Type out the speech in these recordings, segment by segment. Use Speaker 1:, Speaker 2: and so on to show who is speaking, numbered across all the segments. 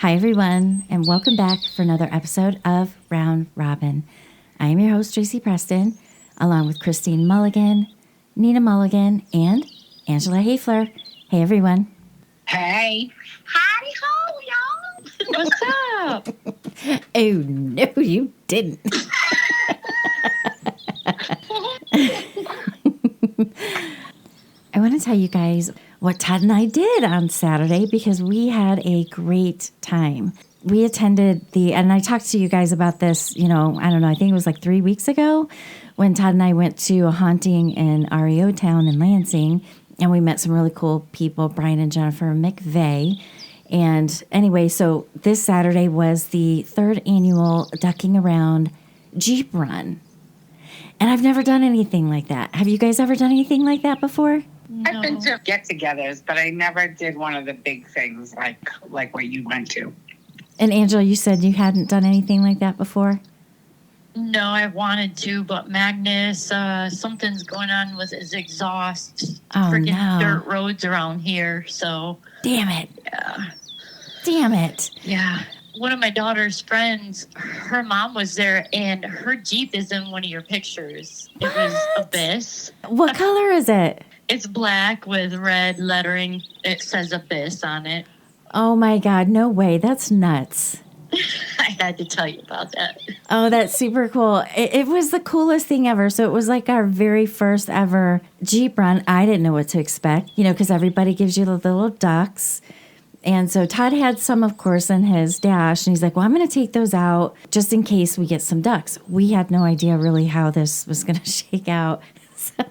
Speaker 1: Hi, everyone, and welcome back for another episode of Round Robin. I am your host, Tracy Preston, along with Christine Mulligan, Nina Mulligan, and Angela Hafler. Hey, everyone.
Speaker 2: Hey.
Speaker 3: Howdy ho, y'all. What's up?
Speaker 1: Oh, no, you didn't. I want to tell you guys what Todd and I did on Saturday because we had a great time. We attended and I talked to you guys about this, I don't know, I think it was like 3 weeks ago when Todd and I went to a haunting in REO Town in Lansing, and we met some really cool people, Brian and Jennifer McVeigh. And anyway, so this Saturday was the 3rd annual Ducking Around Jeep Run. And I've never done anything like that. Have you guys ever done anything like that before?
Speaker 3: No.
Speaker 2: I've been to get-togethers, but I never did one of the big things like what you went to.
Speaker 1: And Angela, you said you hadn't done anything like that before?
Speaker 3: No, I wanted to, but Magnus, something's going on with his exhaust.
Speaker 1: Oh,
Speaker 3: Freaking
Speaker 1: no.
Speaker 3: dirt roads around here, so.
Speaker 1: Damn it.
Speaker 3: Yeah.
Speaker 1: Damn it.
Speaker 3: Yeah. One of my daughter's friends, her mom was there, and her Jeep is in one of your pictures. It was Abyss.
Speaker 1: What color is it?
Speaker 3: It's black with red lettering. It says Abyss on it.
Speaker 1: Oh, my God. No way. That's nuts.
Speaker 3: I had to tell you about that.
Speaker 1: Oh, that's super cool. It was the coolest thing ever. So it was like our very first ever Jeep run. I didn't know what to expect, because everybody gives you the little ducks. And so Todd had some, of course, in his dash. And he's like, well, I'm going to take those out just in case we get some ducks. We had no idea really how this was going to shake out. So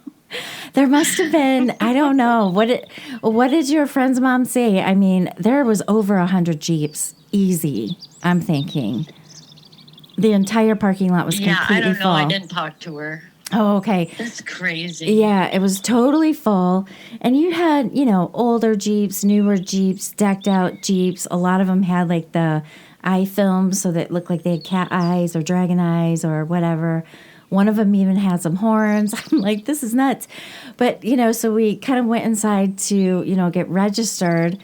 Speaker 1: there must have been, I don't know. What did your friend's mom say? I mean, there was over 100 Jeeps. Easy, I'm thinking. The entire parking lot was completely full.
Speaker 3: I don't know. I didn't talk to her.
Speaker 1: Oh, okay.
Speaker 3: That's crazy.
Speaker 1: Yeah, it was totally full. And you had, older Jeeps, newer Jeeps, decked out Jeeps. A lot of them had like the eye films so that it looked like they had cat eyes or dragon eyes or whatever. One of them even had some horns. I'm like, this is nuts. But, so we kind of went inside to, get registered.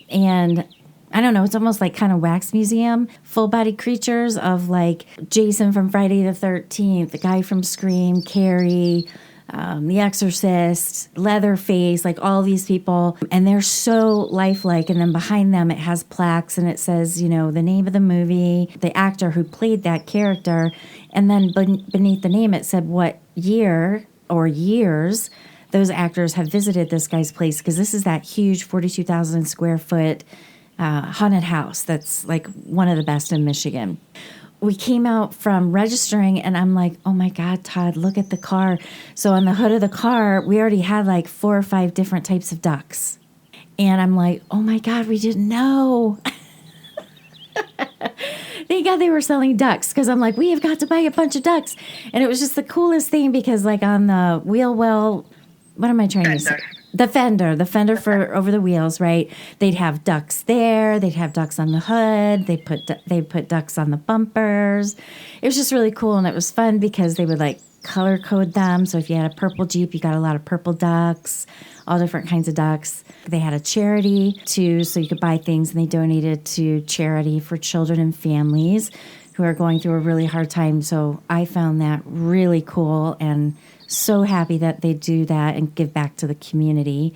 Speaker 1: And I don't know, it's almost like kind of wax museum, full body creatures of like Jason from Friday the 13th, the guy from Scream, Carrie, The Exorcist, Leatherface, like all these people. And they're so lifelike. And then behind them, it has plaques and it says, the name of the movie, the actor who played that character. And then beneath the name, it said what year or years those actors have visited this guy's place. Because this is that huge 42,000 square foot haunted house that's like one of the best in Michigan. We came out from registering and I'm like, oh my God, Todd, look at the car. So on the hood of the car, we already had like 4 or 5 different types of ducks. And I'm like, oh my God, we didn't know. Thank God they were selling ducks because I'm like, we have got to buy a bunch of ducks. And it was just the coolest thing because like on the wheel well, what am I trying to say? The fender for over the wheels, right? They'd have ducks there. They'd have ducks on the hood. They put ducks on the bumpers. It was just really cool, and it was fun because they would like color code them. So if you had a purple Jeep, you got a lot of purple ducks, all different kinds of ducks. They had a charity too, so you could buy things, and they donated to charity for children and families who are going through a really hard time. So I found that really cool and so happy that they do that and give back to the community.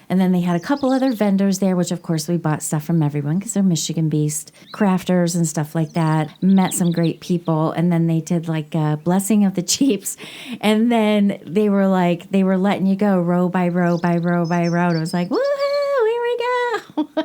Speaker 1: And then they had a couple other vendors there, which of course we bought stuff from everyone because they're Michigan-based crafters and stuff like that. Met some great people. And then they did like a blessing of the Jeeps. And then they were letting you go row by row by row by row. And I was like, woohoo, here we go.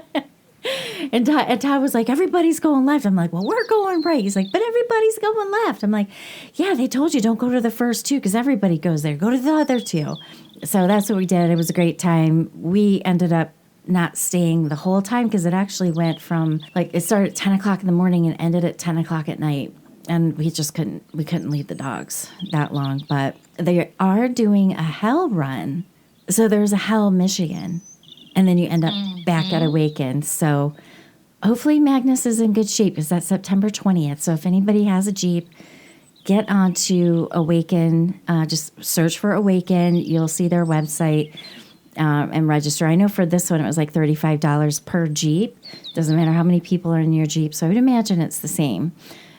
Speaker 1: And Todd was like, everybody's going left. I'm like, well, we're going right. He's like, but everybody's going left. I'm like, yeah, they told you don't go to the first 2 because everybody goes there. Go to the other 2. So that's what we did. It was a great time. We ended up not staying the whole time because it actually went from it started at 10 o'clock in the morning and ended at 10 o'clock at night. And we just couldn't leave the dogs that long. But they are doing a hell run. So there's a Hell, Michigan. And then you end up back at Awaken. So hopefully Magnus is in good shape because that's September 20th. So if anybody has a Jeep, get onto Awaken. Just search for Awaken. You'll see their website. and register. I know for this one it was like $35 per Jeep. Doesn't matter how many people are in your Jeep, so I would imagine it's the same.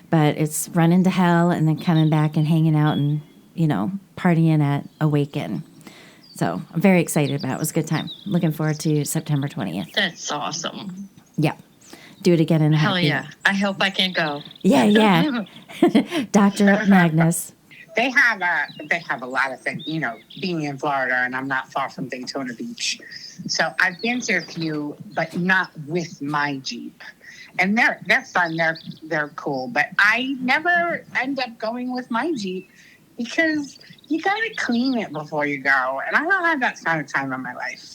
Speaker 1: But it's running to hell and then coming back and hanging out and, partying at Awaken. So I'm very excited about it. It was a good time. Looking forward to September 20th.
Speaker 3: That's awesome.
Speaker 1: Yeah. Do it again in a
Speaker 3: Hell
Speaker 1: heartbeat.
Speaker 3: yeah. I hope I can go.
Speaker 1: Yeah. Dr. Magnus.
Speaker 2: They have a lot of things, being in Florida, and I'm not far from Daytona Beach. So I've been to a few, but not with my Jeep. And they're fun, they're cool. But I never end up going with my Jeep because you gotta clean it before you go. And I don't have that kind of time in my life.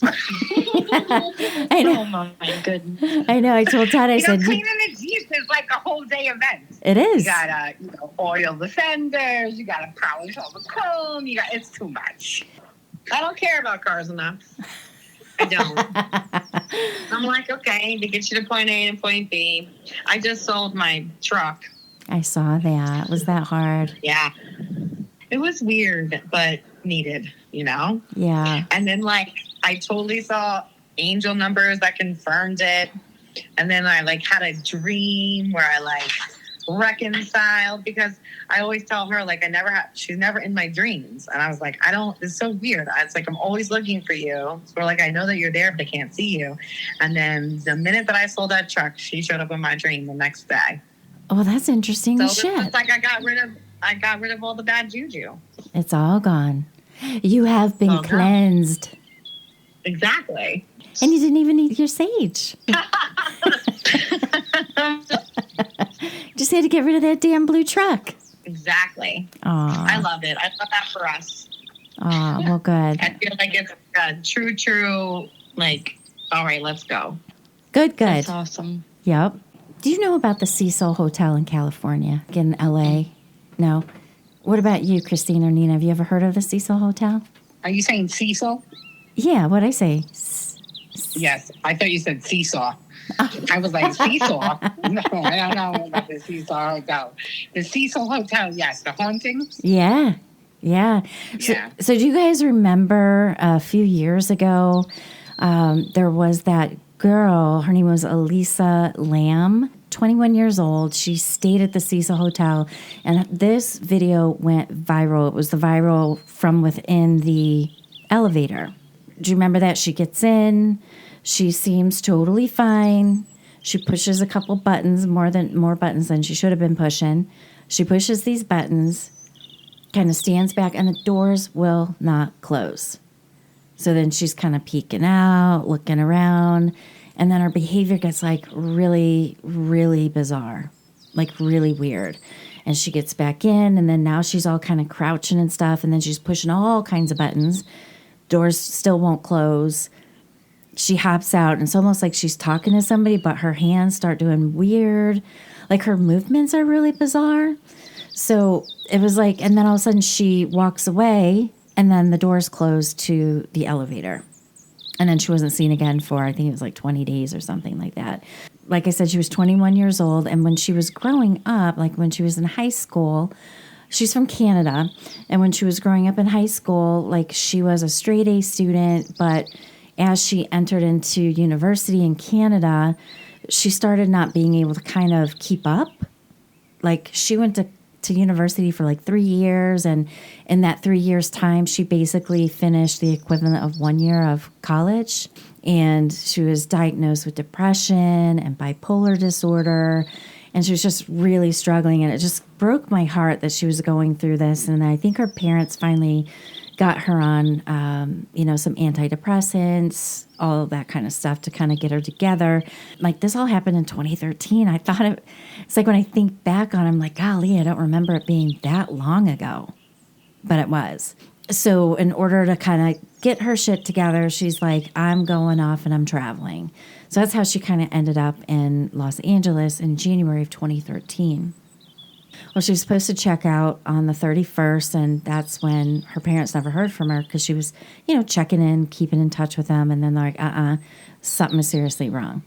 Speaker 1: I know.
Speaker 3: Oh my goodness.
Speaker 1: I know. I told Todd, I said,
Speaker 2: cleaning the Jeep is like a whole day event.
Speaker 1: It is.
Speaker 2: You gotta, oil the fenders. You gotta polish all the chrome. It's too much.
Speaker 4: I don't care about cars enough. I don't. I'm like, okay, to get you to point A and point B. I just sold my truck.
Speaker 1: I saw that. Was that hard?
Speaker 4: Yeah. It was weird, but needed,
Speaker 1: Yeah.
Speaker 4: And then, I totally saw angel numbers that confirmed it. And then I, had a dream where I, reconciled, because I always tell her, she's never in my dreams. And I was like, it's so weird. It's like, I'm always looking for you. So I know that you're there, but I can't see you. And then the minute that I sold that truck, she showed up in my dream the next day.
Speaker 1: Oh, that's interesting
Speaker 4: So
Speaker 1: as shit.
Speaker 4: it's like I got rid of all the bad juju.
Speaker 1: It's all gone. You have been
Speaker 4: All gone.
Speaker 1: cleansed.
Speaker 4: Exactly.
Speaker 1: And you didn't even need your sage. Just had to get rid of that damn blue truck.
Speaker 4: Exactly.
Speaker 1: Aw.
Speaker 4: I love it. I love that for us.
Speaker 1: Aw, well, good.
Speaker 4: I feel like it's a true, all right, let's go.
Speaker 1: Good.
Speaker 3: That's awesome.
Speaker 1: Yep. Do you know about the Cecil Hotel in California, in L.A.? No? What about you, Christine or Nina? Have you ever heard of the Cecil Hotel?
Speaker 2: Are you saying Cecil?
Speaker 1: Yeah, what'd I say?
Speaker 2: Yes. I thought you said seesaw. I was like, seesaw? No, I don't know about the Cecil Hotel. The Cecil Hotel, yes. The haunting?
Speaker 1: Yeah. So do you guys remember a few years ago, there was that girl, her name was Elisa Lamb, 21 years old. She stayed at the Cecil Hotel, and this video went viral. It was the viral from within the elevator. Do you remember that? She gets in. She seems totally fine. She pushes a couple buttons, more buttons than she should have been pushing. She pushes these buttons, kind of stands back, and the doors will not close. So then she's kind of peeking out, looking around, and then her behavior gets really, really bizarre, really weird. And she gets back in, and then now she's all kind of crouching and stuff, and then she's pushing all kinds of buttons. Doors still won't close. She hops out, and it's almost like she's talking to somebody, but her hands start doing weird. Her movements are really bizarre. So it was and then all of a sudden she walks away, and then the doors close to the elevator. And then she wasn't seen again for, I think it was 20 days or something like that. Like I said, she was 21 years old. And when she was growing up, when she was in high school, she's from Canada. And when she was growing up in high school, she was a straight A student. But as she entered into university in Canada, she started not being able to kind of keep up. She went to university for 3 years, and in that 3 years time she basically finished the equivalent of 1 year of college, and she was diagnosed with depression and bipolar disorder, and she was just really struggling, and it just broke my heart that she was going through this. And I think her parents finally got her on some antidepressants, all of that kind of stuff to kind of get her together. This all happened in 2013. I thought it's when I think back on it, I'm like, golly, I don't remember it being that long ago. But it was. So in order to kind of get her shit together, she's like, I'm going off and I'm traveling. So that's how she kind of ended up in Los Angeles in January of 2013. Well, she was supposed to check out on the 31st, and that's when her parents never heard from her because she was, checking in, keeping in touch with them, and then they're like, something is seriously wrong.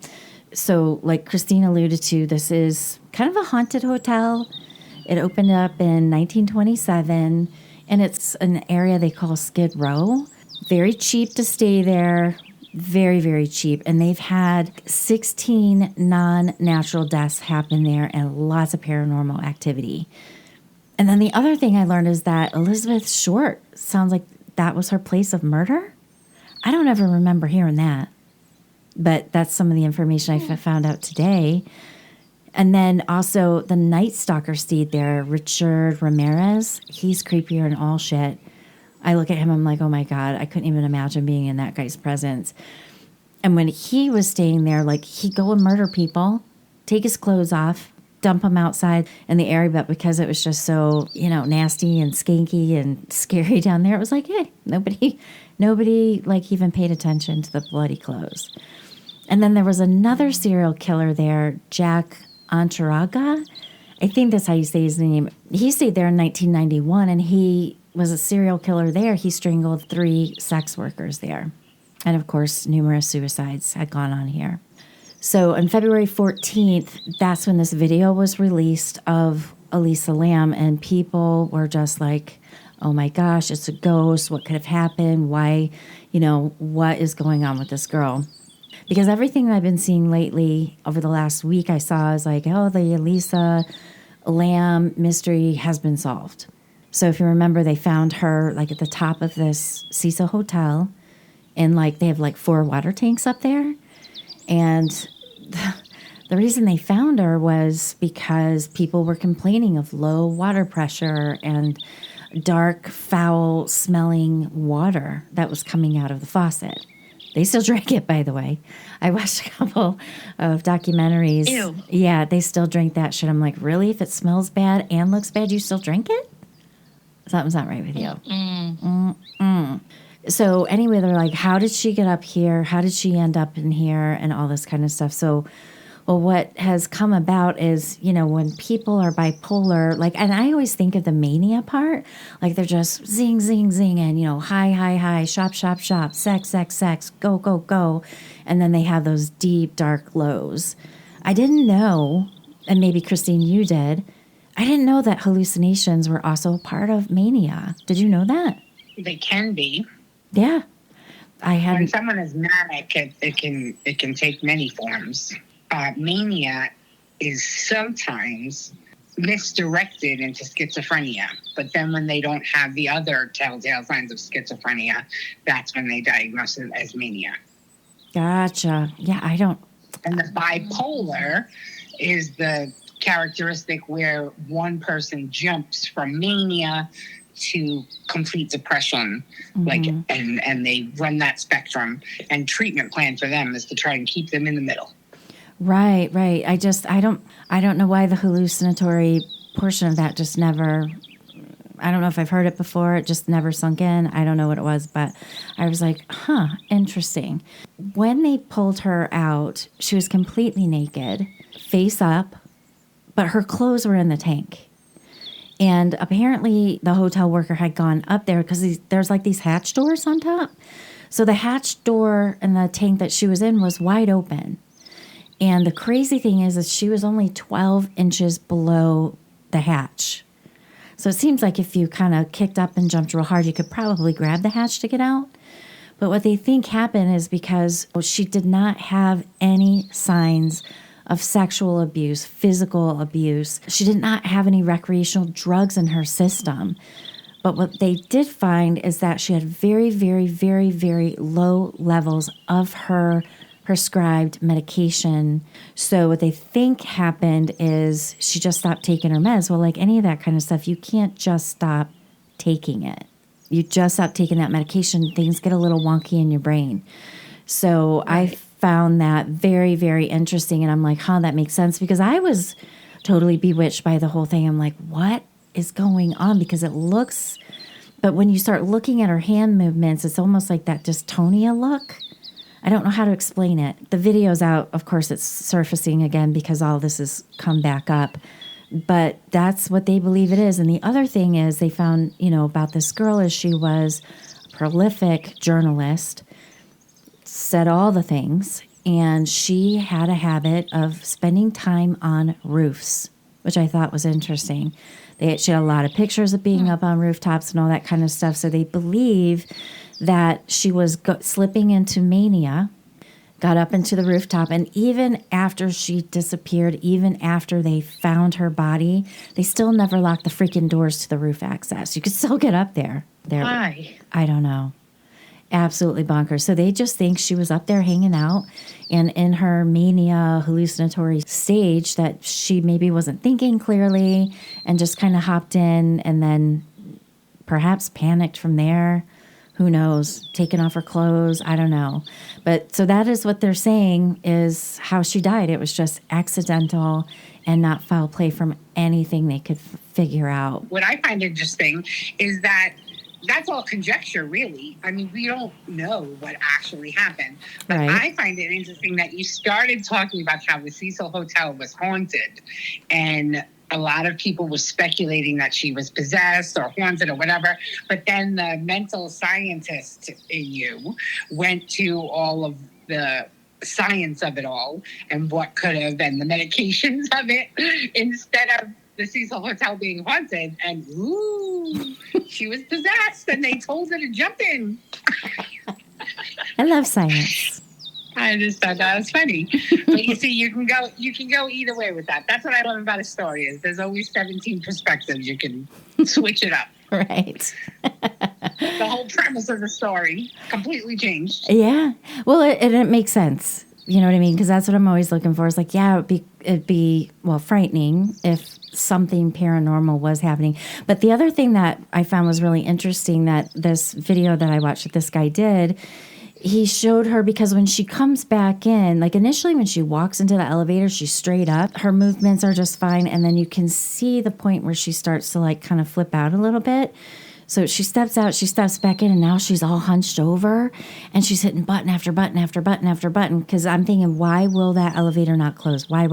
Speaker 1: So like Christine alluded to, this is kind of a haunted hotel. It opened up in 1927, and it's an area they call Skid Row. Very cheap to stay there. Very, very cheap. And they've had 16 non-natural deaths happen there and lots of paranormal activity. And then the other thing I learned is that Elizabeth Short sounds like that was her place of murder. I don't ever remember hearing that. But that's some of the information I found out today. And then also the Night Stalker stayed there, Richard Ramirez. He's creepier than all shit. I look at him, I'm like, oh my God, I couldn't even imagine being in that guy's presence. And when he was staying there, like, he'd go and murder people, take his clothes off, dump them outside in the area. But because it was just so, nasty and skanky and scary down there, it was like, hey, nobody like even paid attention to the bloody clothes. And then there was another serial killer there, Jack Antaraga. I think that's how you say his name. He stayed there in 1991, and he was a serial killer there. He strangled 3 sex workers there. And, of course, numerous suicides had gone on here. So on February 14th, that's when this video was released of Elisa Lam, and people were just like, oh my gosh, it's a ghost. What could have happened? Why, what is going on with this girl? Because everything I've been seeing lately over the last week I saw is like, oh, the Elisa Lam mystery has been solved. So if you remember, they found her like at the top of this Cecil Hotel, and like they have like 4 water tanks up there. And the reason they found her was because people were complaining of low water pressure and dark, foul-smelling water that was coming out of the faucet. They still drink it, by the way. I watched a couple of documentaries.
Speaker 3: Ew.
Speaker 1: Yeah, they still drink that shit. I'm like, really? If it smells bad and looks bad, you still drink it? Something's not right with you. Mm-mm. So anyway, they're like, how did she get up here? How did she end up in here? And all this kind of stuff. So, well, what has come about is, when people are bipolar, like, and I always think of the mania part, like they're just zing, zing, zing, and, high, high, high, shop, shop, shop, sex, sex, sex, go, go, go. And then they have those deep, dark lows. I didn't know, and maybe Christine, you did, I didn't know that hallucinations were also a part of mania. Did you know that?
Speaker 2: They can be.
Speaker 1: Yeah.
Speaker 2: When someone is manic, it can take many forms. Mania is sometimes misdirected into schizophrenia, but then when they don't have the other telltale signs of schizophrenia, that's when they diagnose it as mania.
Speaker 1: Gotcha. Yeah, I don't.
Speaker 2: And the bipolar is the characteristic where one person jumps from mania to complete depression, and they run that spectrum, and treatment plan for them is to try and keep them in the middle. Right.
Speaker 1: I don't know why the hallucinatory portion of that just never, I don't know if I've heard it before. It just never sunk in. I don't know what it was, but I was like, interesting. When they pulled her out, she was completely naked, face up, but her clothes were in the tank. And apparently the hotel worker had gone up there because there's like these hatch doors on top. So the hatch door in the tank that she was in was wide open. And the crazy thing is she was only 12 inches below the hatch. So it seems like if you kind of kicked up and jumped real hard, you could probably grab the hatch to get out. But what they think happened is because she did not have any signs of sexual abuse, physical abuse. She did not have any recreational drugs in her system. But what they did find is that she had very, very, very, very low levels of her prescribed medication. So what they think happened is she just stopped taking her meds. Well, like any of that kind of stuff, you can't just stop taking it. You just stop taking that medication, things get a little wonky in your brain. So I found that very, very interesting. And I'm like, that makes sense, because I was totally bewitched by the whole thing. I'm like, what is going on? Because it looks, but when you start looking at her hand movements, it's almost like that dystonia look. I don't know how to explain it. The video's out. Of course, it's surfacing again because all this has come back up. But that's what they believe it is. And the other thing is they found, about this girl is she was a prolific journalist, said all the things, and she had a habit of spending time on roofs, which I thought was interesting. She had a lot of pictures of being up on rooftops and all that kind of stuff. So they believe that she was slipping into mania, got up into the rooftop, and even after she disappeared, even after they found her body, they still never locked the freaking doors to the roof access. You could still get up there.
Speaker 3: Why?
Speaker 1: I don't know. Absolutely bonkers. So they just think she was up there hanging out, and in her mania hallucinatory stage that she maybe wasn't thinking clearly and just kind of hopped in and then perhaps panicked from there. Who knows? Taking off her clothes. I don't know. But so that is what they're saying is how she died. It was just accidental and not foul play from anything they could figure out.
Speaker 2: What I find interesting is that that's all conjecture, really. I mean, we don't know what actually happened. But
Speaker 1: Right.
Speaker 2: I find it interesting that you started talking about how the Cecil Hotel was haunted, and a lot of people were speculating that she was possessed or haunted or whatever. But then the mental scientist in you went to all of the science of it all and what could have and the medications of it instead of the Cecil Hotel being haunted. And ooh, she was possessed and they told her to jump in.
Speaker 1: I love science.
Speaker 2: I just thought that was funny. But you see, you can go either way with that. That's what I love about a story is there's always 17 perspectives. You can switch it up.
Speaker 1: Right.
Speaker 2: The whole premise of the story completely changed.
Speaker 1: Yeah. Well, it makes sense. You know what I mean? Because that's what I'm always looking for. It's like, yeah, it'd be frightening if something paranormal was happening. But the other thing that I found was really interesting that this video that I watched that this guy did, he showed her because when she comes back in, like initially when she walks into the elevator, she's straight up. Her movements are just fine. And then you can see the point where she starts to like kind of flip out a little bit. So she steps out, she steps back in, and now she's all hunched over and she's hitting button after button after button after button. Because I'm thinking, why will that elevator not close? Why?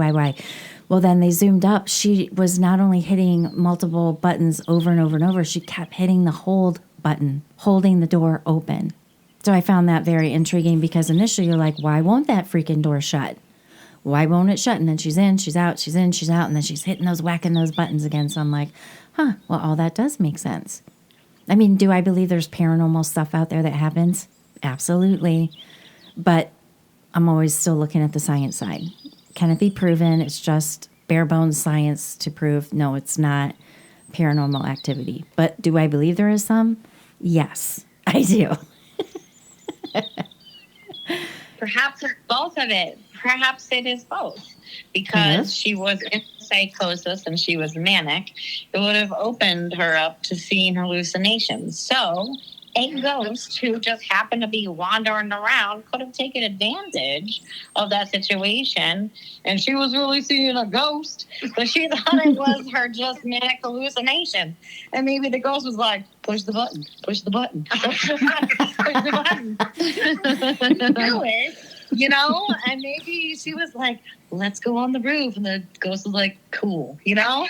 Speaker 1: Well, then they zoomed up. She was not only hitting multiple buttons over and over and over, she kept hitting the hold button, holding the door open. So I found that very intriguing because initially you're like, why won't that freaking door shut? Why won't it shut? And then she's in, she's out, she's in, she's out, and then she's whacking those buttons again. So I'm like, well, all that does make sense. I mean, do I believe there's paranormal stuff out there that happens? Absolutely. But I'm always still looking at the science side. Can it be proven? It's just bare bones science to prove, no, it's not paranormal activity. But do I believe there is some? Yes, I do.
Speaker 4: Perhaps it's both of it. Perhaps it is both. Because she was in psychosis and she was manic, it would have opened her up to seeing hallucinations. So a ghost who just happened to be wandering around could have taken advantage of that situation. And she was really seeing a ghost, but she thought it was her just manic hallucination. And maybe the ghost was like, push the button, push the button, push the button, push the button. Do it. You know, and maybe she was like, let's go on the roof. And the ghost was like, cool, you know?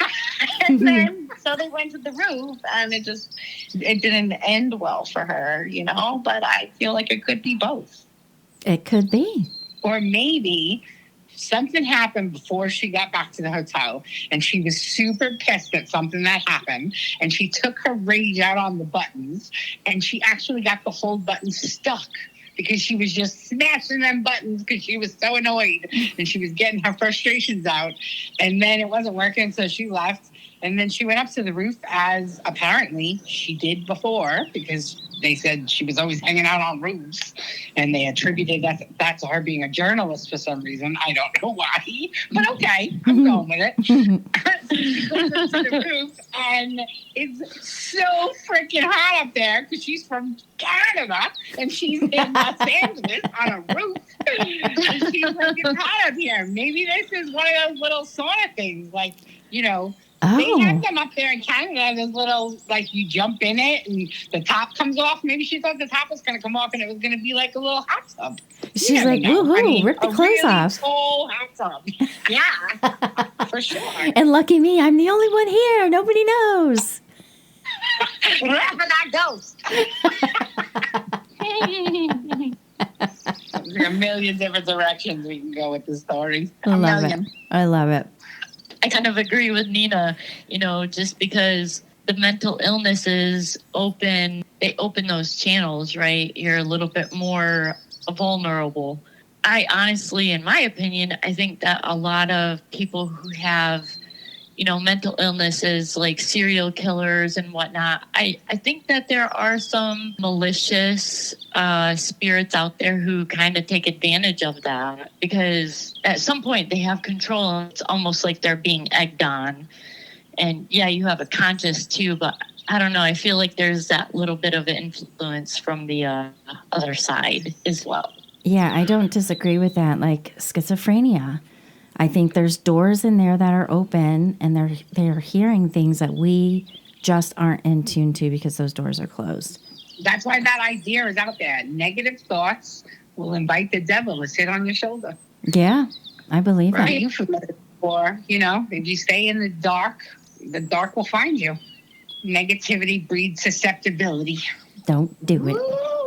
Speaker 4: And then, so they went to the roof and it didn't end well for her, you know? But I feel like it could be both.
Speaker 1: It could be.
Speaker 2: Or maybe something happened before she got back to the hotel and she was super pissed at something that happened and she took her rage out on the buttons and she actually got the hold button stuck. Because she was just smashing them buttons because she was so annoyed and she was getting her frustrations out. And then it wasn't working, so she left. And then she went up to the roof as apparently she did before because they said she was always hanging out on roofs. And they attributed that to her being a journalist for some reason. I don't know why, but okay, I'm going with it. She goes up to the roof and it's so freaking hot up there because she's from Canada and she's in Los Angeles on a roof. And she's like, it's hot up here. Maybe this is one of those little sauna things, like, you know. They have them up there in Canada, those little, like, you jump in it and the top comes off. Maybe she thought the top was going to come off and it was going to be like a little hot tub.
Speaker 1: She's like, woohoo, rip the clothes
Speaker 2: really
Speaker 1: off.
Speaker 2: Full hot tub. Yeah, for sure.
Speaker 1: And lucky me, I'm the only one here. Nobody knows.
Speaker 2: Laugh at that ghost. There's a million different directions we can go with this story.
Speaker 1: I love it.
Speaker 3: I kind of agree with Nina, just because the mental illnesses they open those channels, right? You're a little bit more vulnerable. I honestly, in my opinion, I think that a lot of people who have, mental illnesses like serial killers and whatnot, I think that there are some malicious spirits out there who kind of take advantage of that because at some point they have control and it's almost like they're being egged on. And yeah, you have a conscience too, but I don't know. I feel like there's that little bit of influence from the other side as well.
Speaker 1: Yeah, I don't disagree with that. Like schizophrenia. I think there's doors in there that are open and they're hearing things that we just aren't in tune to because those doors are closed.
Speaker 2: That's why that idea is out there. Negative thoughts will invite the devil to sit on your shoulder.
Speaker 1: Yeah, I believe
Speaker 2: Right.
Speaker 1: that.
Speaker 2: You forget it before, if you stay in the dark will find you. Negativity breeds susceptibility.
Speaker 1: Don't do it.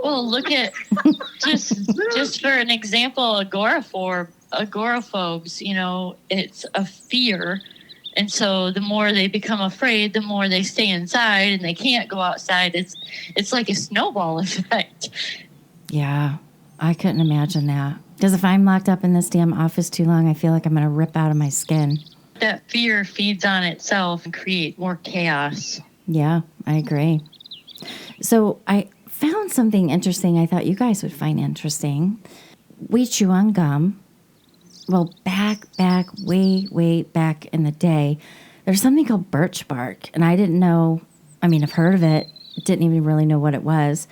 Speaker 3: Well, look at just for an example, agoraphobes, it's a fear. And so the more they become afraid, the more they stay inside and they can't go outside. It's like a snowball effect.
Speaker 1: Yeah, I couldn't imagine that. Because if I'm locked up in this damn office too long, I feel like I'm going to rip out of my skin.
Speaker 3: That fear feeds on itself and create more chaos.
Speaker 1: Yeah, I agree. So I found something interesting I thought you guys would find interesting. We chew on gum. Well, way back in the day, there's something called birch bark. And I didn't know, I've heard of it, didn't even really know what it was.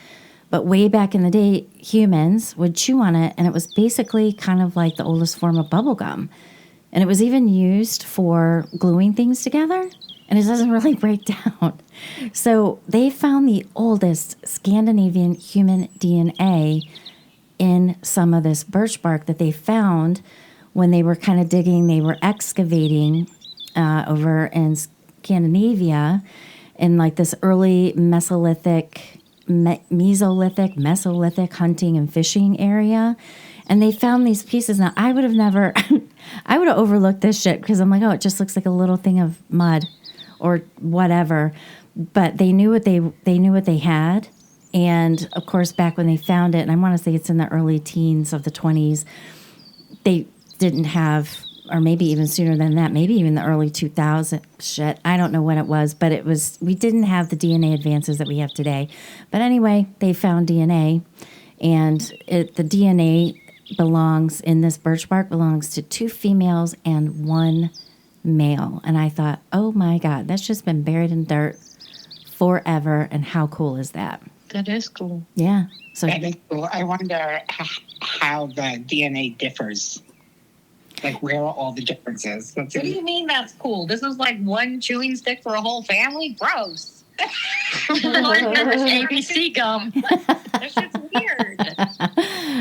Speaker 1: But way back in the day, humans would chew on it, and it was basically kind of like the oldest form of bubble gum. And it was even used for gluing things together, and it doesn't really break down. So they found the oldest Scandinavian human DNA in some of this birch bark that they found when they were kind of digging. They were excavating over in Scandinavia in like this early Mesolithic hunting and fishing area. And they found these pieces. Now, I would have never, I would have overlooked this shit because I'm like, oh, it just looks like a little thing of mud or whatever. But they knew what they had. And of course, back when they found it, and I want to say it's in the early teens of the 20s, they didn't have, or maybe even sooner than that, maybe even the early 2000s shit. I don't know when it was, but we didn't have the DNA advances that we have today. But anyway, they found DNA, and the DNA belongs in this birch bark belongs to 2 females and 1 male. And I thought, oh my God, that's just been buried in dirt forever. And how cool is that?
Speaker 3: That is cool.
Speaker 1: Yeah. So
Speaker 2: that is cool. I wonder how the DNA differs. Like, where are all the differences?
Speaker 4: What do you mean that's cool? This is like one chewing stick for a whole family? Gross.
Speaker 3: ABC gum.
Speaker 4: That shit's weird.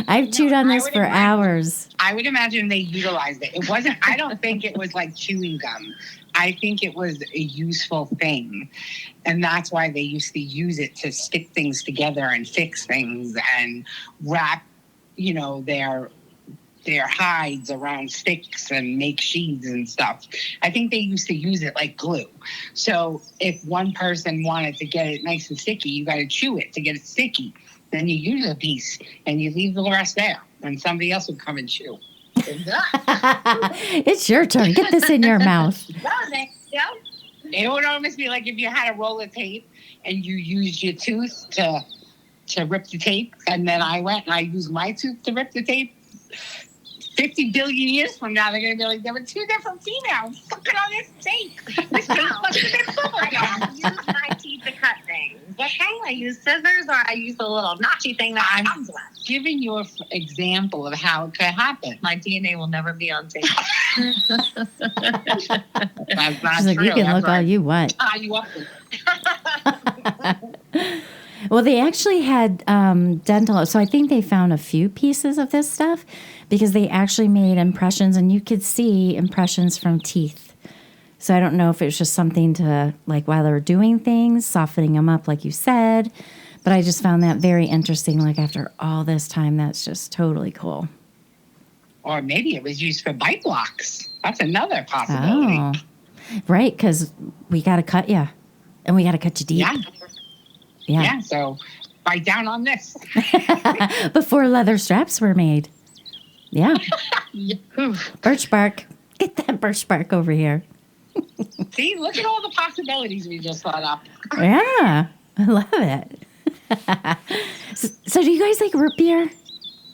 Speaker 1: I've chewed on this for hours.
Speaker 2: I would imagine they utilized it. I don't think it was like chewing gum. I think it was a useful thing. And that's why they used to use it to stick things together and fix things and wrap, their hides around sticks and make sheaths and stuff. I think they used to use it like glue. So if one person wanted to get it nice and sticky, you got to chew it to get it sticky. Then you use a piece and you leave the rest there, and somebody else would come and chew.
Speaker 1: It's your turn. Get this in your mouth.
Speaker 2: It would almost be like if you had a roll of tape and you used your tooth to rip the tape, and then I went and I used my tooth to rip the tape. 50 billion years from now, they're going to be like, there were 2 different females fucking on this tape. This tape must have been full of
Speaker 4: I don't use my teeth to cut things. Okay, I use scissors or I use the little notchy thing that comes with.
Speaker 2: Giving you an example of how it could happen.
Speaker 4: My DNA will never be on tape.
Speaker 2: That's not
Speaker 1: She's like,
Speaker 2: true.
Speaker 1: you can look all you want.
Speaker 2: Tie you up with.
Speaker 1: Well, they actually had dental. So I think they found a few pieces of this stuff because they actually made impressions, and you could see impressions from teeth. So I don't know if it was just something to, like, while they were doing things, softening them up, like you said. But I just found that very interesting. Like, after all this time, that's just totally cool.
Speaker 2: Or maybe it was used for bite blocks. That's another possibility.
Speaker 1: Oh, Right, because we got to cut you, and we got to cut you deep.
Speaker 2: Yeah.
Speaker 1: Yeah.
Speaker 2: Yeah. So bite down on this.
Speaker 1: Before leather straps were made. Yeah.
Speaker 3: Oof.
Speaker 1: Birch bark. Get that birch bark over here.
Speaker 2: See, look at all the possibilities we just thought up.
Speaker 1: Yeah. I love it. So do you guys like root beer?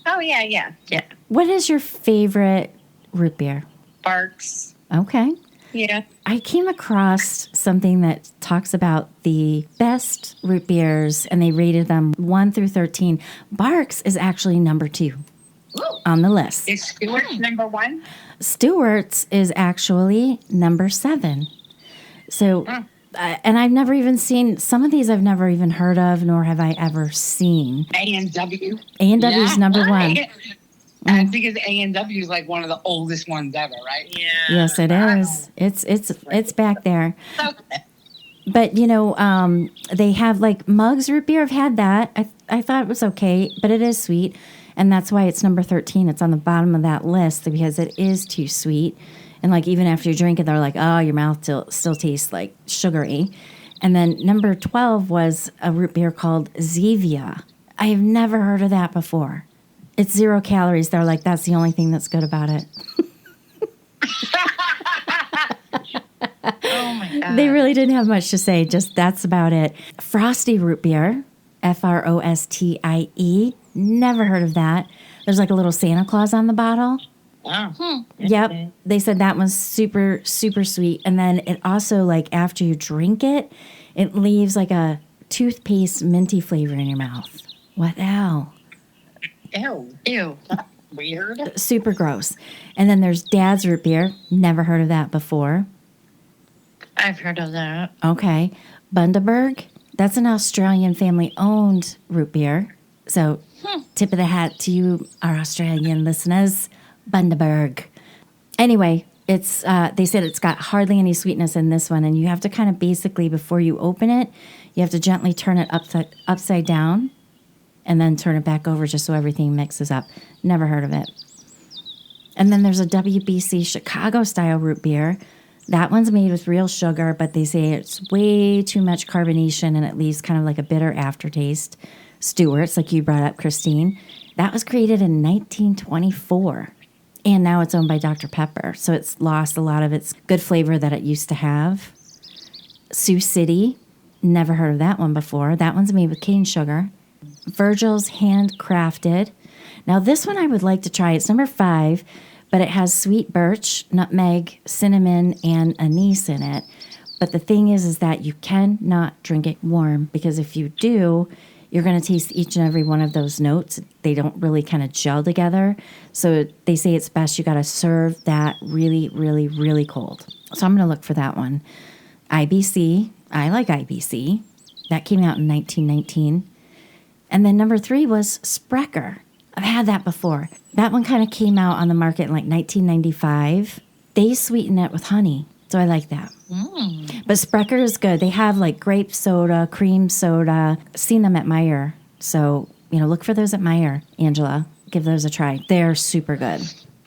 Speaker 4: Oh, yeah.
Speaker 3: Yeah.
Speaker 1: What is your favorite root beer?
Speaker 4: Barks.
Speaker 1: Okay.
Speaker 4: Yeah.
Speaker 1: I came across something that talks about the best root beers, and they rated them 1 through 13. Barks is actually number 2 on the list.
Speaker 2: Is Stewart's number 1?
Speaker 1: Stewart's is actually number 7. So, and I've never even seen, some of these I've never even heard of, nor have I ever seen.
Speaker 2: A&W.
Speaker 1: A&W is number 1.
Speaker 2: And because A&W is like one of the oldest ones ever, right?
Speaker 4: Yeah.
Speaker 1: Yes, it is. It's back there. But, they have like Mugs root beer. I've had that. I thought it was okay, but it is sweet. And that's why it's number 13. It's on the bottom of that list because it is too sweet. And like even after you drink it, they're like, oh, your mouth still tastes like sugary. And then number 12 was a root beer called Zevia. I have never heard of that before. It's 0 calories. They're like, that's the only thing that's good about it.
Speaker 3: Oh my God.
Speaker 1: They really didn't have much to say. Just that's about it. Frosty root beer, Frostie. Never heard of that. There's like a little Santa Claus on the bottle.
Speaker 2: Oh.
Speaker 1: Yep. They said that one's super, super sweet. And then it also, like, after you drink it, it leaves like a toothpaste minty flavor in your mouth. What the hell?
Speaker 3: Ew.
Speaker 2: Weird.
Speaker 1: Super gross. And then there's Dad's root beer. Never heard of that before.
Speaker 3: I've heard of that.
Speaker 1: Okay. Bundaberg. That's an Australian family-owned root beer. So, tip of the hat to you, our Australian listeners. Bundaberg. Anyway, it's they said it's got hardly any sweetness in this one, and you have to kind of basically, before you open it, you have to gently turn it upside down and then turn it back over just so everything mixes up. Never heard of it. And then there's a WBC Chicago-style root beer. That one's made with real sugar, but they say it's way too much carbonation and it leaves kind of like a bitter aftertaste. Stewart's, like you brought up, Christine. That was created in 1924. And now it's owned by Dr. Pepper. So it's lost a lot of its good flavor that it used to have. Sioux City. Never heard of that one before. That one's made with cane sugar. Virgil's Handcrafted. Now this one I would like to try. It's number 5, but it has sweet birch, nutmeg, cinnamon, and anise in it. But the thing is that you cannot drink it warm because if you do, you're going to taste each and every one of those notes. They don't really kind of gel together. So they say it's best you got to serve that really, really, really cold. So I'm going to look for that one. IBC. I like IBC. That came out in 1919. And then number 3 was Sprecher. I've had that before. That one kind of came out on the market in like 1995. They sweeten it with honey. So I like that. But Sprecher is good. They have like grape soda, cream soda. I've seen them at Meijer. So, look for those at Meijer, Angela. Give those a try. They're super good.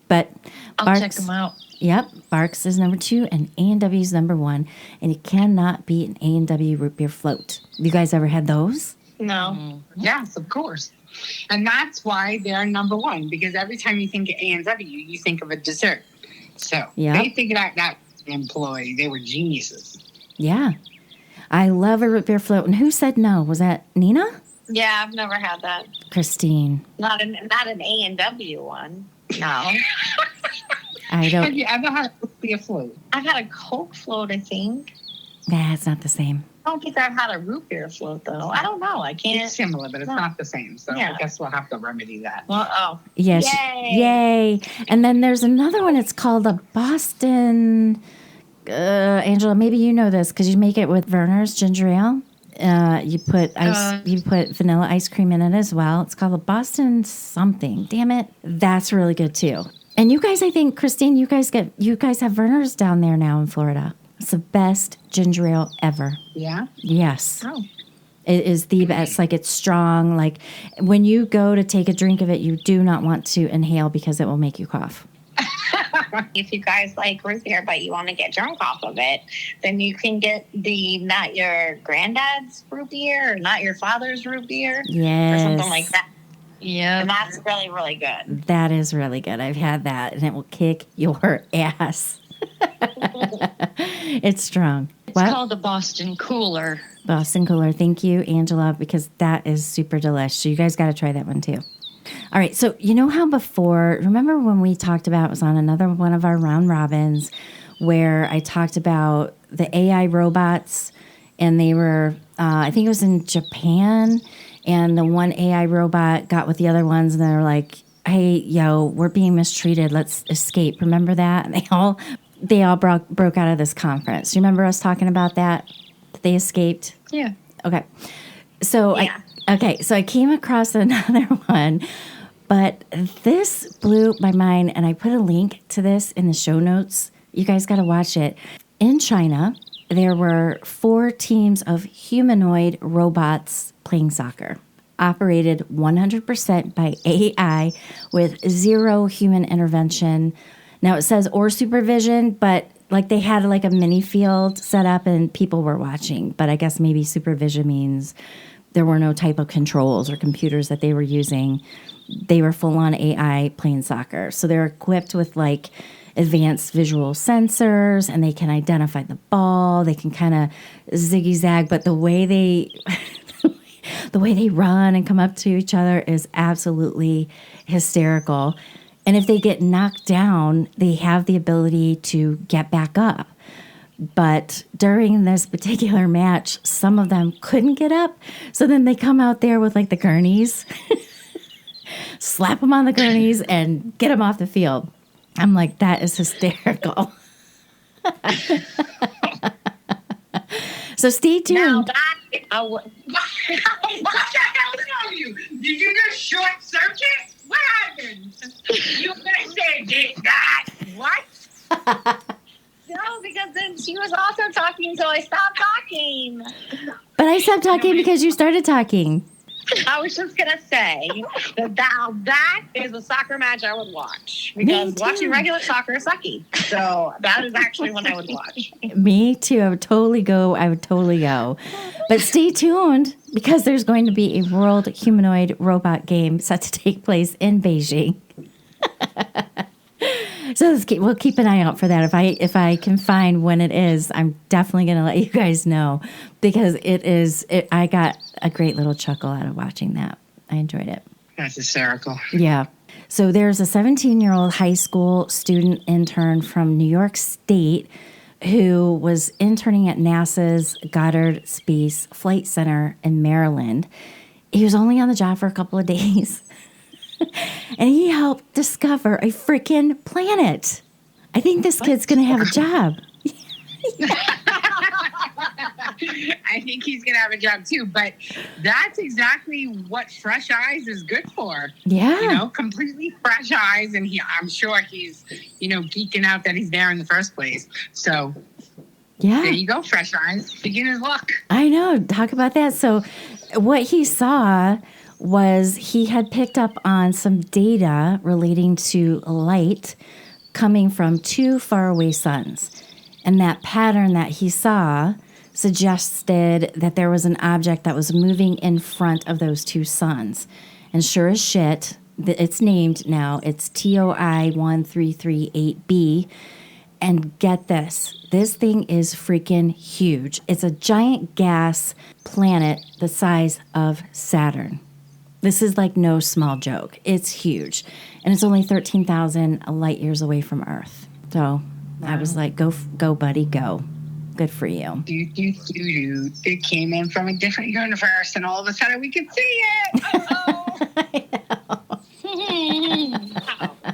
Speaker 1: But
Speaker 3: I'll check them out.
Speaker 1: Yep. Barks is number 2 and A&W is number 1. And you cannot beat an A&W root beer float. You guys ever had those?
Speaker 4: No.
Speaker 2: Yes, of course. And that's why they're number 1, because every time you think of A&W, you think of a dessert. So they figured out that employee. They were geniuses.
Speaker 1: Yeah. I love a root beer float. And who said no? Was that Nina?
Speaker 4: Yeah, I've never had that.
Speaker 1: Christine.
Speaker 4: Not an A&W one. No.
Speaker 1: I don't.
Speaker 2: Have you ever had a root beer float?
Speaker 4: I've had a Coke float, I think.
Speaker 1: Nah, it's not the same.
Speaker 4: I don't think I've had a root beer float, though. I don't know. I can't.
Speaker 2: It's similar, but it's not the same. So
Speaker 4: Yeah.
Speaker 2: I guess we'll have to remedy that.
Speaker 4: Well,
Speaker 1: Yes. Yay. And then there's another one. It's called the Boston. Angela, maybe you know this because you make it with Werner's ginger ale. You put vanilla ice cream in it as well. It's called the Boston something. Damn it. That's really good too. And you guys, I think, Christine, you guys have Werner's down there now in Florida. It's the best ginger ale ever.
Speaker 2: Yeah?
Speaker 1: Yes.
Speaker 4: Oh.
Speaker 1: It is the best. Like, it's strong. Like, when you go to take a drink of it, you do not want to inhale because it will make you cough.
Speaker 4: If you guys like root beer, but you want to get drunk off of it, then you can get the not your granddad's root beer or not your father's root beer or something like that.
Speaker 3: Yeah.
Speaker 4: And that's really, really good.
Speaker 1: That is really good. I've had that, and it will kick your ass. It's strong.
Speaker 3: It's called the Boston Cooler.
Speaker 1: Boston Cooler. Thank you, Angela, because that is super delish. So you guys got to try that one too. All right. So you know how before, remember when we talked about, it was on another one of our round robins where I talked about the AI robots, and they were, I think it was in Japan, and the one AI robot got with the other ones, and they're like, hey, yo, we're being mistreated. Let's escape. Remember that? And they all broke out of this conference. Do you remember us talking about that? That they escaped?
Speaker 3: Yeah.
Speaker 1: Okay. So
Speaker 4: Yeah.
Speaker 1: I came across another one, but this blew my mind, and I put a link to this in the show notes. You guys got to watch it. In China, there were 4 teams of humanoid robots playing soccer, operated 100% by AI with 0 human intervention. Now it says or supervision, but like they had like a mini field set up and people were watching. But I guess maybe supervision means there were no type of controls or computers that they were using. They were full on AI playing soccer. So they're equipped with like advanced visual sensors, and they can identify the ball. They can kind of ziggy zag, but the way they run and come up to each other is absolutely hysterical. And if they get knocked down, they have the ability to get back up. But during this particular match, some of them couldn't get up. So then they come out there with like the gurneys, slap them on the gurneys, and get them off the field. I'm like, that is hysterical. So stay tuned.
Speaker 4: Now that
Speaker 2: What the hell is on you? Did you just short circuit? What happened? You gonna say did that? What?
Speaker 4: no, because then she was also talking, so I stopped talking.
Speaker 1: But I stopped talking because you started talking.
Speaker 4: I was just gonna say that is a soccer match I would watch because
Speaker 1: Me too.
Speaker 4: watching regular soccer is sucky. So that is actually one I would watch.
Speaker 1: Me too. I would totally go. But stay tuned because there's going to be a World Humanoid Robot game set to take place in Beijing. So we'll keep an eye out for that. If I can find when it is, I'm definitely going to let you guys know because I got a great little chuckle out of watching that. I enjoyed it.
Speaker 2: That's hysterical.
Speaker 1: Yeah. So there's a 17-year-old high school student intern from New York State who was interning at NASA's Goddard Space Flight Center in Maryland. He was only on the job for a couple of days. And he helped discover a freaking planet. I think this kid's going to have a job.
Speaker 2: I think he's going to have a job too, but that's exactly what Fresh Eyes is good for.
Speaker 1: Yeah.
Speaker 2: Completely fresh eyes. And I'm sure he's, geeking out that he's there in the first place. So
Speaker 1: yeah,
Speaker 2: there you go. Fresh Eyes, beginner's luck.
Speaker 1: I know. Talk about that. So what he saw was he had picked up on some data relating to light coming from 2 faraway suns. And that pattern that he saw suggested that there was an object that was moving in front of those 2 suns. And sure as shit, it's named now. It's TOI 1338b. And get this. This thing is freaking huge. It's a giant gas planet the size of Saturn. This is like no small joke. It's huge. And it's only 13,000 light years away from Earth. So I was like, go, buddy, go. Good for you.
Speaker 2: It came in from a different universe, and all of a sudden we could see it.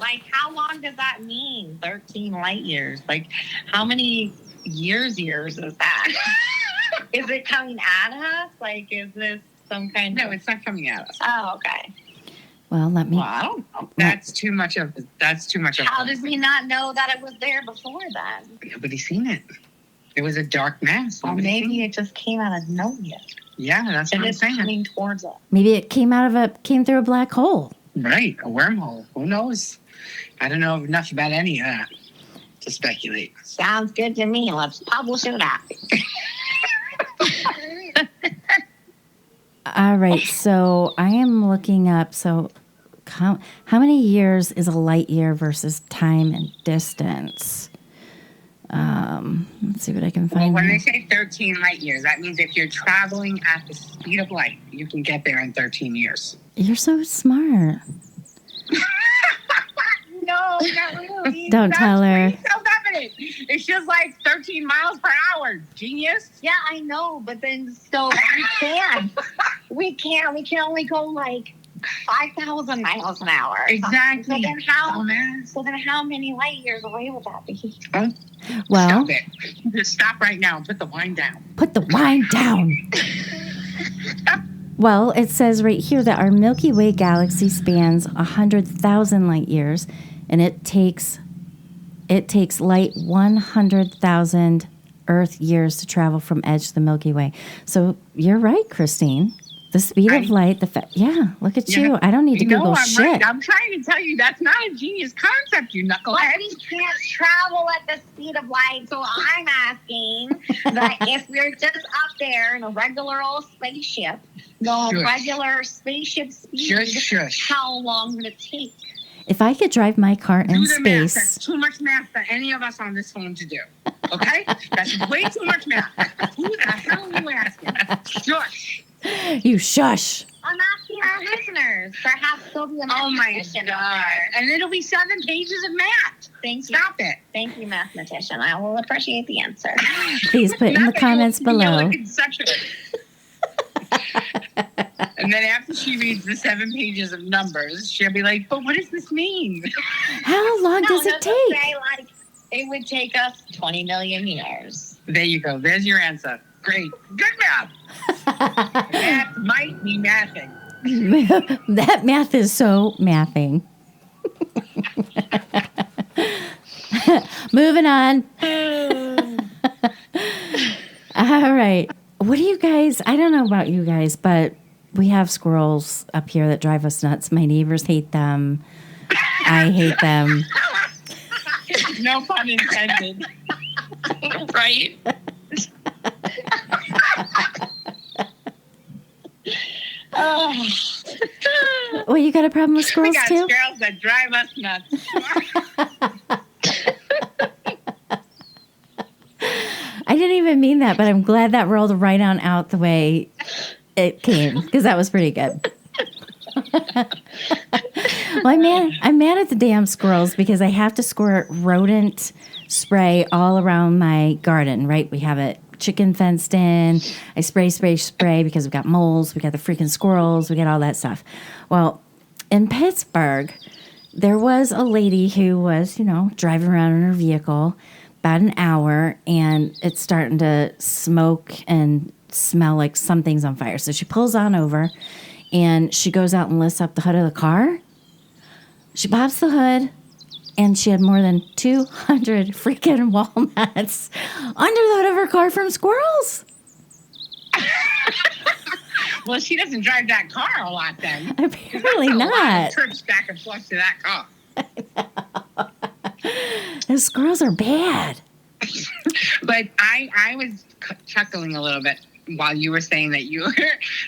Speaker 4: Like, how long does that mean? 13 light years. Like, how many years is that? Is it coming at us? Like, is this some kind
Speaker 2: No,
Speaker 4: of...
Speaker 2: it's not coming at us.
Speaker 4: Oh, okay.
Speaker 1: Well, let me.
Speaker 2: Well, I don't know. That's too much of.
Speaker 4: How did we not know that it was there before then?
Speaker 2: Nobody's seen it. It was a dark mass.
Speaker 4: Or maybe it just came out of nowhere.
Speaker 2: Yeah, that's what
Speaker 4: And
Speaker 2: I'm
Speaker 4: it's
Speaker 2: saying.
Speaker 4: coming towards us.
Speaker 1: Maybe it came through a black hole.
Speaker 2: Right, a wormhole. Who knows? I don't know enough about any of that. to speculate.
Speaker 4: Sounds good to me. Let's publish it out.
Speaker 1: All right, so I am looking up. So, how many years is a light year versus time and distance? Let's see what I can
Speaker 2: Well,
Speaker 1: find.
Speaker 2: when
Speaker 1: here.
Speaker 2: they say 13 light years, that means if you're traveling at the speed of light, you can get there in 13 years.
Speaker 1: You're so smart.
Speaker 2: No, not really.
Speaker 1: Don't tell her.
Speaker 2: Self-evident. It's just like 13 miles per hour. Genius.
Speaker 4: Yeah, I know, but then so we can only go like 5,000 miles an hour.
Speaker 2: Exactly.
Speaker 4: So then how many light years away would that be?
Speaker 1: Well,
Speaker 2: Stop it. Just stop right now and put the wine down.
Speaker 1: put the wine down. Well, it says right here that our Milky Way galaxy spans 100,000 light years, and it takes light 100,000 Earth years to travel from edge to the Milky Way. So you're right, Christine. The speed of light, yeah, look at you. I don't need to Google
Speaker 2: I'm
Speaker 1: shit.
Speaker 2: right. I'm trying to tell you that's not a genius concept, you
Speaker 4: But
Speaker 2: knucklehead.
Speaker 4: we can't travel at the speed of light, so I'm asking that if we're just up there in a regular old spaceship,
Speaker 2: Shush.
Speaker 4: regular spaceship speed,
Speaker 2: Shush.
Speaker 4: how long would it take?
Speaker 1: If I could drive my car in
Speaker 2: Do the math.
Speaker 1: space,
Speaker 2: That's too much math for any of us on this phone to do. Okay? That's way too much math. Who the hell are you asking? Shush.
Speaker 1: you shush.
Speaker 4: I'm asking our listeners. Perhaps there'll be a
Speaker 2: Oh my
Speaker 4: mathematician
Speaker 2: God.
Speaker 4: out there.
Speaker 2: And it'll be 7 pages of math.
Speaker 4: Thank you.
Speaker 2: Stop it.
Speaker 4: Thank you, mathematician. I will appreciate the answer.
Speaker 1: Please put in the
Speaker 2: Not that you
Speaker 1: comments
Speaker 2: will feel
Speaker 1: below.
Speaker 2: like it's such And then after she reads the 7 pages of numbers, she'll be like, but what does this mean?
Speaker 1: How long does it
Speaker 4: they'll
Speaker 1: take?
Speaker 4: say, like, it would take us 20 million years.
Speaker 2: There you go. There's your answer. Great. Good math. Math might be mathing.
Speaker 1: That math is so mathing. Moving on. All right. What do you guys, I don't know about you guys, but we have squirrels up here that drive us nuts. My neighbors hate them. I hate them.
Speaker 2: No pun intended.
Speaker 3: Right?
Speaker 1: Well, you got a problem with
Speaker 2: We
Speaker 1: squirrels
Speaker 2: got
Speaker 1: too?
Speaker 2: girls that drive us nuts.
Speaker 1: I didn't even mean that, but I'm glad that rolled right on out the way it came because that was pretty good. Well, I'm mad at the damn squirrels because I have to squirt rodent spray all around my garden, right? We have it chicken fenced in. I spray because we've got moles, we got the freaking squirrels, we got all that stuff. Well, in Pittsburgh, there was a lady who was, driving around in her vehicle about an hour, and it's starting to smoke and smell like something's on fire. So she pulls on over, and she goes out and lifts up the hood of the car. She pops the hood, and she had more than 200 freaking walnuts under the hood of her car from squirrels.
Speaker 2: Well, she doesn't drive that car a lot then.
Speaker 1: Apparently
Speaker 2: That's a lot
Speaker 1: not.
Speaker 2: of trips back and forth to that car.
Speaker 1: The squirrels are bad.
Speaker 2: But I was chuckling a little bit while you were saying that you were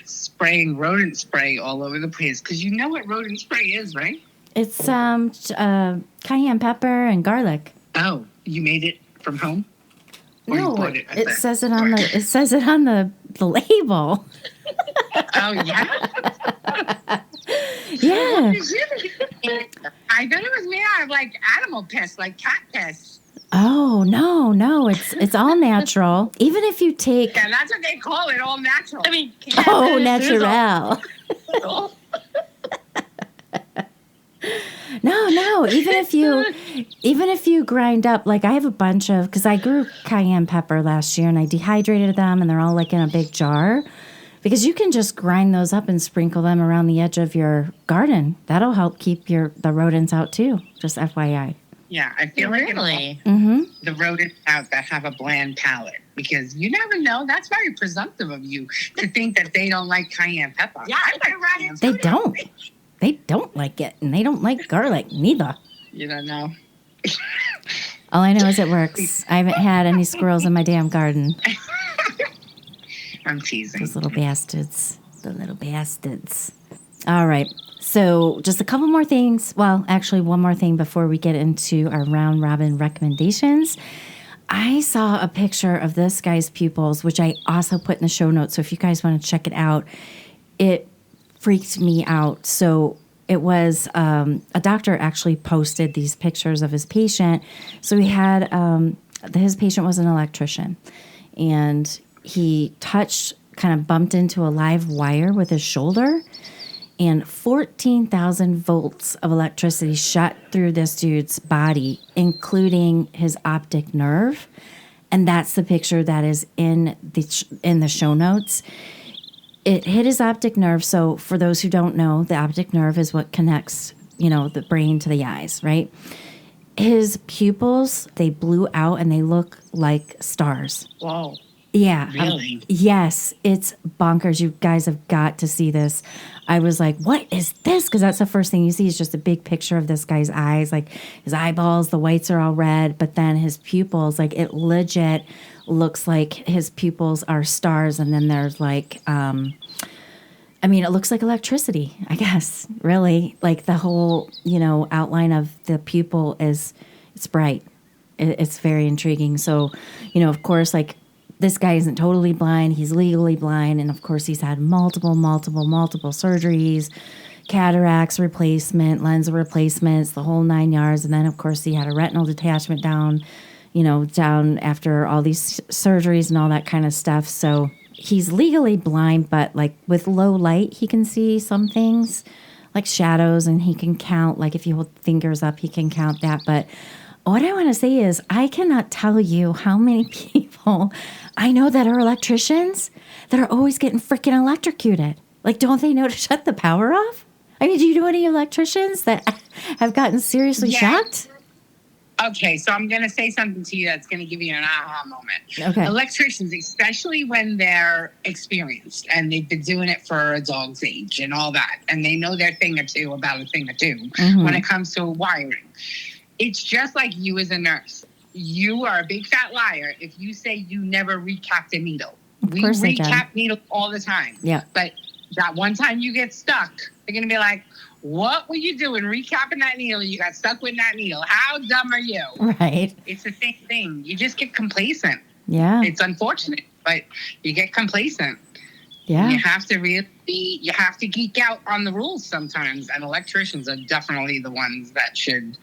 Speaker 2: spraying rodent spray all over the place. Because you know what rodent spray is, right?
Speaker 1: It's cayenne pepper and garlic.
Speaker 2: Oh, you made it from home? Or you
Speaker 1: No,
Speaker 2: bought it at
Speaker 1: it
Speaker 2: the
Speaker 1: says it on the label.
Speaker 2: Oh, yeah?
Speaker 1: Yeah.
Speaker 2: I thought it was made out of like animal piss, like cat piss.
Speaker 1: Oh no, it's all natural. Even if you take
Speaker 2: Yeah, that's what they call it, all natural.
Speaker 3: I mean,
Speaker 1: natural. No. Even if you grind up, like I have a bunch of, because I grew cayenne pepper last year and I dehydrated them and they're all like in a big jar. Because you can just grind those up and sprinkle them around the edge of your garden. That'll help keep the rodents out too. Just FYI.
Speaker 2: Yeah, I feel like
Speaker 3: really?
Speaker 1: Mm-hmm.
Speaker 2: the rodents out that have a bland palate, because you never know. That's very presumptive of you to think that they don't like cayenne pepper.
Speaker 4: Yeah,
Speaker 2: I like cayenne
Speaker 1: They
Speaker 2: pepper.
Speaker 1: don't. They don't like it, and they don't like garlic neither.
Speaker 2: You don't know.
Speaker 1: All I know is it works. I haven't had any squirrels in my damn garden.
Speaker 2: I'm teasing.
Speaker 1: Those little bastards. The little bastards. All right. So just a couple more things. Well, actually, one more thing before we get into our round robin recommendations. I saw a picture of this guy's pupils, which I also put in the show notes. So if you guys want to check it out, it freaked me out. So it was a doctor actually posted these pictures of his patient. So he had his patient was an electrician, and he kind of bumped into a live wire with his shoulder, and 14,000 volts of electricity shot through this dude's body, including his optic nerve. And that's the picture that is in the show notes. It hit his optic nerve. So for those who don't know, the optic nerve is what connects, the brain to the eyes, right? His pupils, they blew out and they look like stars.
Speaker 3: Whoa.
Speaker 1: Yeah.
Speaker 2: Really?
Speaker 1: Yes, it's bonkers. You guys have got to see this. I was like, what is this? Because that's the first thing you see is just a big picture of this guy's eyes. Like his eyeballs, the whites are all red, but then his pupils, like it legit looks like his pupils are stars. And then there's like, it looks like electricity, I guess, really. Like the whole, outline of the pupil it's bright. It's very intriguing. So, of course, like, this guy isn't totally blind. He's legally blind. And of course, he's had multiple surgeries, cataracts replacement, lens replacements, the whole 9 yards. And then, of course, he had a retinal detachment down after all these surgeries and all that kind of stuff. So he's legally blind, but like with low light, he can see some things like shadows, and he can count, like if you hold fingers up, he can count that. But what I want to say is I cannot tell you how many people I know that are electricians that are always getting freaking electrocuted. Like, don't they know to shut the power off? I mean, do you know any electricians that have gotten seriously shocked?
Speaker 2: Okay, so I'm going to say something to you that's going to give you an aha moment.
Speaker 1: Okay.
Speaker 2: Electricians, especially when they're experienced and they've been doing it for a dog's age and all that, and they know their thing or two about a thing or two when it comes to wiring. It's just like you as a nurse. You are a big fat liar if you say you never recapped a needle. We recap needles all the time.
Speaker 1: Yeah.
Speaker 2: But that one time you get stuck, they're going to be like, what were you doing recapping that needle? You got stuck with that needle. How dumb are you?
Speaker 1: Right.
Speaker 2: It's the same thing. You just get complacent.
Speaker 1: Yeah.
Speaker 2: It's unfortunate, but you get complacent.
Speaker 1: Yeah.
Speaker 2: You have to you have to geek out on the rules sometimes. And electricians are definitely the ones that should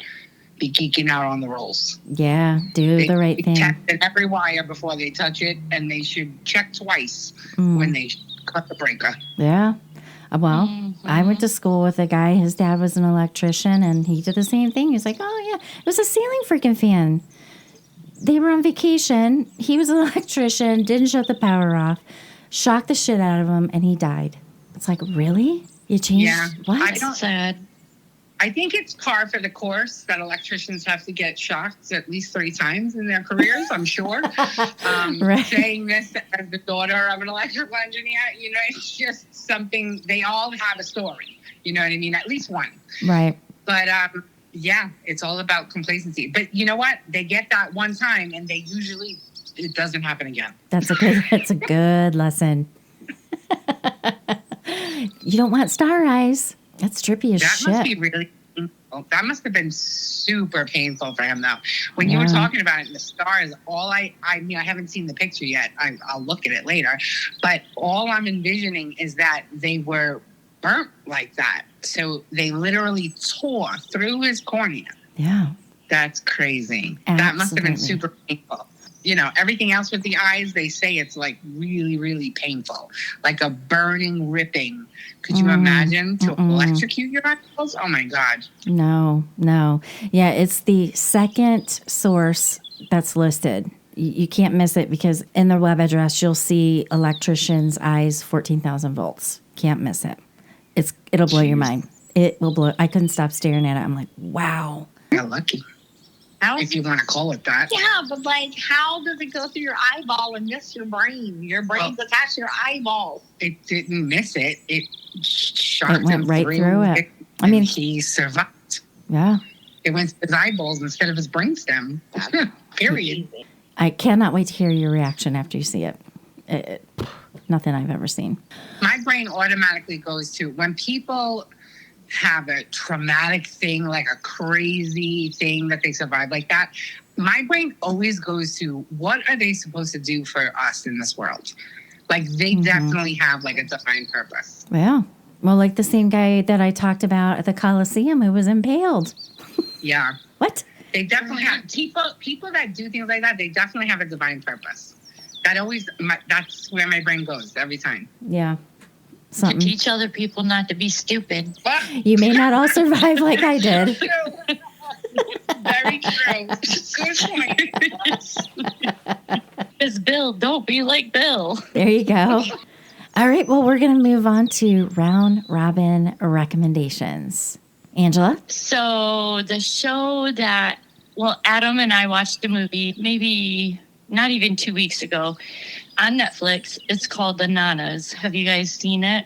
Speaker 2: be geeking out on the rules.
Speaker 1: Yeah, do the right thing.
Speaker 2: Check every wire before they touch it, and they should check twice when they cut the breaker.
Speaker 1: Yeah. Well, I went to school with a guy. His dad was an electrician, and he did the same thing. He was like, oh, yeah, it was a ceiling freaking fan. They were on vacation. He was an electrician, didn't shut the power off, shocked the shit out of him, and he died. It's like, really? You changed?
Speaker 2: Yeah.
Speaker 1: What?
Speaker 3: Sad.
Speaker 2: I think it's par for the course that electricians have to get shocked at least 3 times in their careers, I'm sure.
Speaker 1: Right.
Speaker 2: Saying this as the daughter of an electrical engineer, it's just something, they all have a story. You know what I mean? At least one.
Speaker 1: Right.
Speaker 2: But yeah, it's all about complacency. But you know what? They get that one time, and it doesn't happen again.
Speaker 1: That's a good lesson. You don't want star eyes. That's trippy as shit.
Speaker 2: That must be really painful. That must have been super painful for him, though. When you were talking about it in the stars, I haven't seen the picture yet. I'll look at it later. But all I'm envisioning is that they were burnt like that. So they literally tore through his cornea.
Speaker 1: Yeah.
Speaker 2: That's crazy.
Speaker 1: Absolutely.
Speaker 2: That must have been super painful. Everything else with the eyes, they say it's like really, really painful. Like a burning, ripping. Could you imagine to electrocute your eyeballs? Oh my God.
Speaker 1: No. Yeah, it's the second source that's listed. You can't miss it because in the web address, you'll see electrician's eyes, 14,000 volts. Can't miss it. It'll blow your mind. It will blow. I couldn't stop staring at it. I'm like, wow.
Speaker 2: You're lucky. If you want to call it that.
Speaker 4: Yeah, but how does it go through your eyeball and miss your brain? Your brain's attached to your eyeball.
Speaker 2: It didn't miss it. It shot
Speaker 1: It went
Speaker 2: him
Speaker 1: right through it.
Speaker 2: I mean, he survived.
Speaker 1: Yeah.
Speaker 2: It went to his eyeballs instead of his brainstem. Period.
Speaker 1: I cannot wait to hear your reaction after you see it. Nothing I've ever seen.
Speaker 2: My brain automatically goes to when people have a traumatic thing, like a crazy thing that they survive like that. My brain always goes to what are they supposed to do for us in this world? Like they definitely have like a defined purpose.
Speaker 1: Yeah. Well, like the same guy that I talked about at the Coliseum who was impaled.
Speaker 2: Yeah.
Speaker 1: What?
Speaker 2: They definitely have people that do things like that. They definitely have a divine purpose. That's where my brain goes every time.
Speaker 1: Yeah.
Speaker 3: To
Speaker 1: Something.
Speaker 3: teach other people not to be stupid.
Speaker 1: You may not all survive like I did.
Speaker 2: Very true. Good point.
Speaker 3: Because Bill, don't be like Bill.
Speaker 1: There you go. All right. Well, we're going to move on to round robin recommendations. Angela?
Speaker 3: So the show that, Adam and I watched the movie maybe not even 2 weeks ago on Netflix. It's called The Nanas. Have you guys seen it?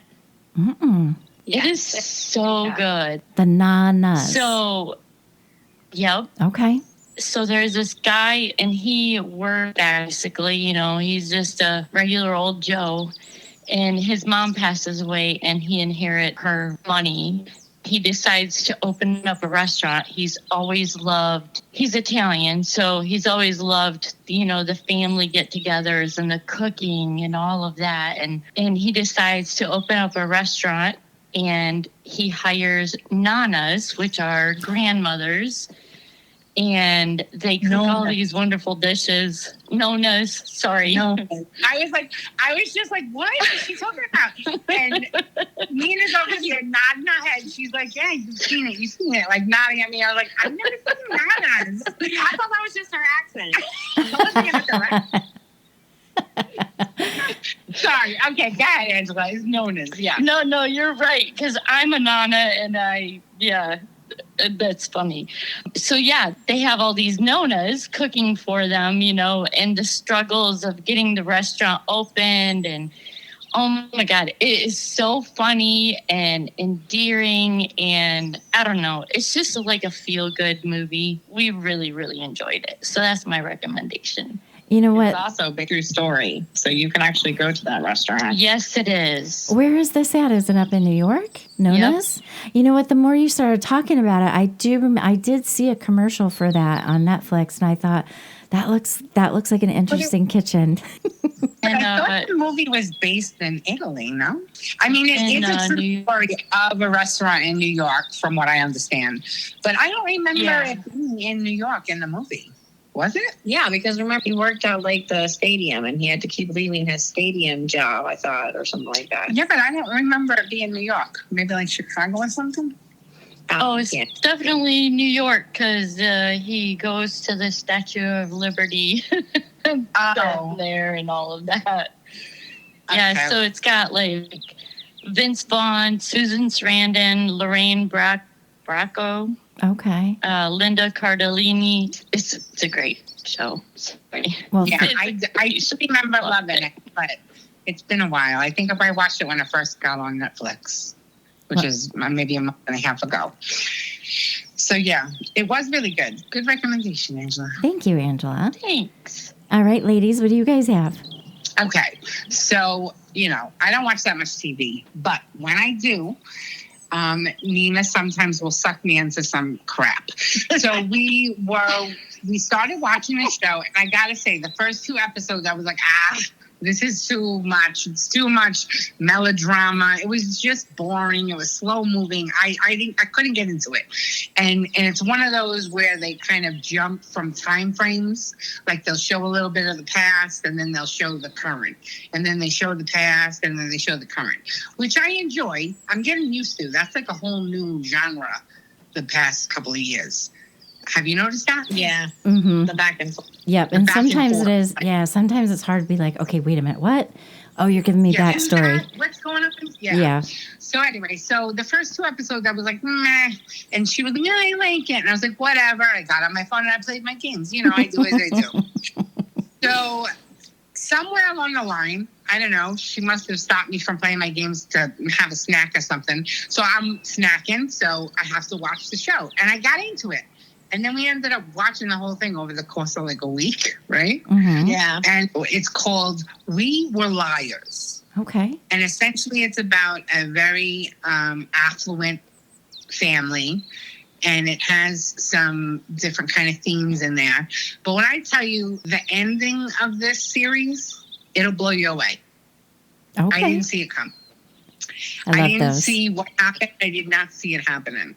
Speaker 1: Mm-mm.
Speaker 3: It is so good.
Speaker 1: The Nanas.
Speaker 3: So, yep.
Speaker 1: Okay.
Speaker 3: So there's this guy and he worked basically, he's just a regular old Joe. And his mom passes away and he inherits her money. He decides to open up a restaurant. He's Italian, so he's always loved, the family get-togethers and the cooking and all of that. And he decides to open up a restaurant and he hires nanas, which are grandmothers. And they cook all these wonderful dishes. Nonas, sorry.
Speaker 2: No. I was just like, what is she talking about? And Nina's over here nodding her head. She's like, yeah, you've seen it. Like nodding at me. I was like, I've never seen nanas.
Speaker 4: I thought that was just her accent. I wasn't gonna
Speaker 2: Sorry. Okay, go ahead, Angela. It's Nonas. Yeah.
Speaker 3: No, you're right. Because I'm a nana and that's funny. So, they have all these nonas cooking for them, and the struggles of getting the restaurant opened. And, oh, my God, it is so funny and endearing. And I don't know. It's just like a feel-good movie. We really, really enjoyed it. So that's my recommendation.
Speaker 1: You know what?
Speaker 4: It's also a true story, so you can actually go to that restaurant.
Speaker 3: Yes, it is.
Speaker 1: Where is this at? Is it up in New York? Nonas? Yep. You know what? The more you started talking about it, I did see a commercial for that on Netflix, and I thought that looks like an interesting kitchen.
Speaker 2: I thought the movie was based in Italy. No, I mean it's a true story of a restaurant in New York, from what I understand. But I don't remember it being in New York in the movie. Was it?
Speaker 4: Yeah, because remember he worked at like the stadium and he had to keep leaving his stadium job, I thought, or something like that.
Speaker 2: Yeah, but I don't remember it being New York. Maybe like Chicago or something?
Speaker 3: It's definitely New York because he goes to the Statue of Liberty down there and all of that. Okay. Yeah, so it's got like Vince Vaughn, Susan Sarandon, Lorraine Bracco.
Speaker 1: Okay.
Speaker 3: Linda Cardellini. It's a great show. Sorry.
Speaker 2: Well, yeah, I remember loving it, but it's been a while. I think I watched it when it first got on Netflix, which is maybe a month and a half ago. So, yeah, it was really good. Good recommendation, Angela.
Speaker 1: Thank you, Angela.
Speaker 3: Thanks.
Speaker 1: All right, ladies, what do you guys have?
Speaker 2: Okay. So, I don't watch that much TV, but when I do, Nina sometimes will suck me into some crap. So we started watching the show, and I gotta say, the first 2 episodes, I was like, this is too much. It's too much melodrama. It was just boring. It was slow moving. I couldn't get into it. And it's one of those where they kind of jump from time frames. Like they'll show a little bit of the past and then they'll show the current. And then they show the past and then they show the current, which I enjoy. I'm getting used to. That's like a whole new genre the past couple of years. Have you noticed that?
Speaker 4: Yeah.
Speaker 1: Mm-hmm.
Speaker 4: The back and forth.
Speaker 1: Yep. And sometimes it is. Yeah. Sometimes it's hard to be like, okay, wait a minute. What? Oh, you're giving me backstory.
Speaker 2: What's going on?
Speaker 1: Yeah.
Speaker 2: So anyway, the first 2 episodes, I was like, meh. And she was like, no, I like it. And I was like, whatever. I got on my phone and I played my games. I do as I do. So somewhere along the line, I don't know, she must have stopped me from playing my games to have a snack or something. So I'm snacking. So I have to watch the show. And I got into it. And then we ended up watching the whole thing over the course of like a week, right?
Speaker 1: Mm-hmm.
Speaker 4: Yeah.
Speaker 2: And it's called We Were Liars.
Speaker 1: Okay.
Speaker 2: And essentially it's about a very affluent family. And it has some different kind of themes in there. But when I tell you the ending of this series, it'll blow you away.
Speaker 1: Okay.
Speaker 2: I didn't see it come.
Speaker 1: I love
Speaker 2: didn't
Speaker 1: those.
Speaker 2: see what happened. I did not see it happening.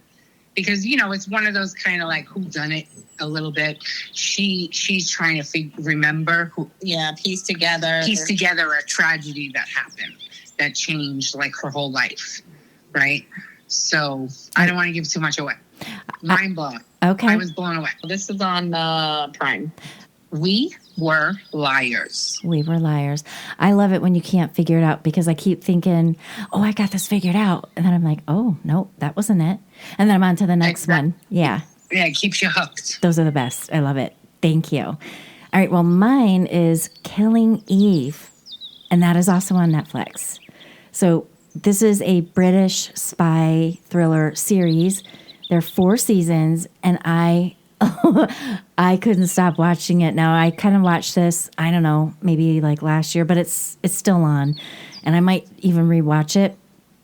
Speaker 2: Because, you know, it's one of those kind of like whodunit a little bit. She's trying to remember
Speaker 4: Piece together
Speaker 2: a tragedy that happened that changed like her whole life, right? So I don't want to give too much away. Mind blown.
Speaker 1: Okay.
Speaker 2: I was blown away.
Speaker 4: This is on Prime.
Speaker 2: We Were Liars.
Speaker 1: We Were Liars. I love it when you can't figure it out because I keep thinking, oh, I got this figured out. And then I'm like, oh, no, that wasn't it. And then I'm on to the next one. Yeah.
Speaker 2: Yeah, it keeps you hooked.
Speaker 1: Those are the best. I love it. Thank you. All right. Well, mine is Killing Eve, and that is also on Netflix. So this is a British spy thriller series. There are 4 seasons, and I couldn't stop watching it. Now, I kind of watched this, I don't know, maybe like last year, but it's still on, and I might even rewatch it.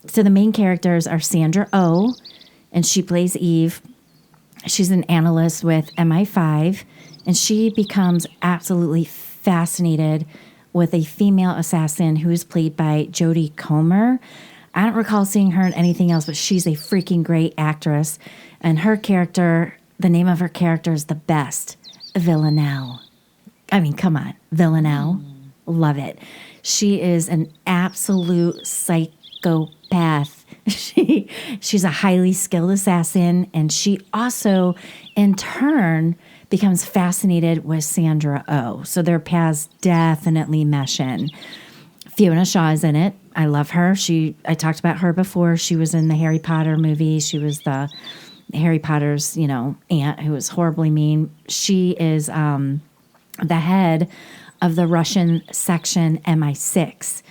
Speaker 1: So the main characters are Sandra Oh, and she plays Eve. She's an analyst with MI5, and she becomes absolutely fascinated with a female assassin who is played by Jodie Comer. I don't recall seeing her in anything else, but she's a freaking great actress. And her character, the name of her character is the best, Villanelle. I mean, come on, Villanelle. Love it. She is an absolute psychopath. She's a highly skilled assassin, and she also, in turn, becomes fascinated with Sandra Oh. So their paths definitely mesh in. Fiona Shaw is in it. I love her. I talked about her before. She was in the Harry Potter movie. She was the Harry Potter's, aunt who was horribly mean. She is the head of the Russian section MI6.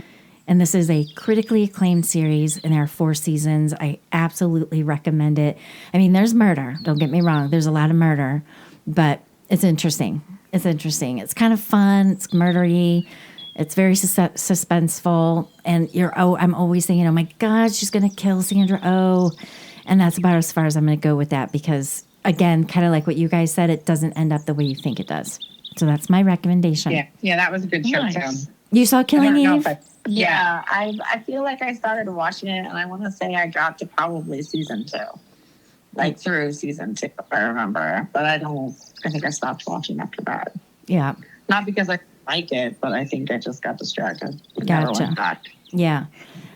Speaker 1: And this is a critically acclaimed series, and there are 4 seasons. I absolutely recommend it. I mean, there's murder. Don't get me wrong. There's a lot of murder, but it's interesting. It's interesting. It's kind of fun. It's murdery. It's very suspenseful. And I'm always thinking, oh my God, she's going to kill Sandra Oh. And that's about as far as I'm going to go with that because, again, kind of like what you guys said, it doesn't end up the way you think it does. So that's my recommendation.
Speaker 2: Yeah, that was a good show, too.
Speaker 1: You saw Killing Eve?
Speaker 4: Yeah, I feel like I started watching it, and I want to say I got to probably season 2, like through season 2, if I remember. But I think I stopped watching after that.
Speaker 1: Yeah.
Speaker 4: Not because I like it, but I think I just got distracted.
Speaker 1: Gotcha.
Speaker 4: Never went back.
Speaker 1: Yeah.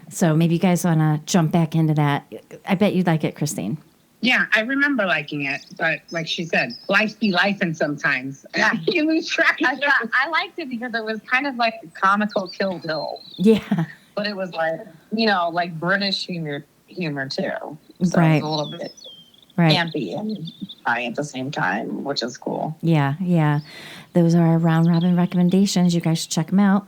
Speaker 1: So maybe you guys want to jump back into that. I bet you'd like it, Christine.
Speaker 2: Yeah, I remember liking it, but like she said, life be lifing sometimes.
Speaker 4: Yeah.
Speaker 2: You lose track.
Speaker 4: I liked it because it was kind of like a comical Kill Bill,
Speaker 1: Yeah.
Speaker 4: but it was like, like British humor too. So
Speaker 1: Right.
Speaker 4: it was a little bit
Speaker 1: Right.
Speaker 4: campy and funny at the same time, which is cool.
Speaker 1: Yeah. Yeah. Those are our round robin recommendations. You guys should check them out.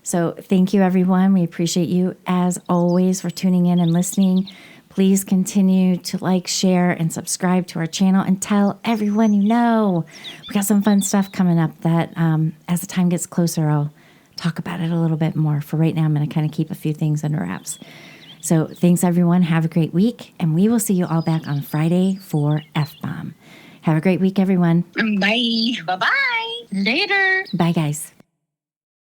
Speaker 1: So thank you, everyone. We appreciate you, as always, for tuning in and listening. Please continue to like, share, and subscribe to our channel and tell everyone you know. We got some fun stuff coming up that as the time gets closer, I'll talk about it a little bit more. For right now, I'm going to kind of keep a few things under wraps. So thanks, everyone. Have a great week, and we will see you all back on Friday for F-Bomb. Have a great week, everyone.
Speaker 2: Bye.
Speaker 4: Bye-bye.
Speaker 3: Later.
Speaker 1: Bye, guys.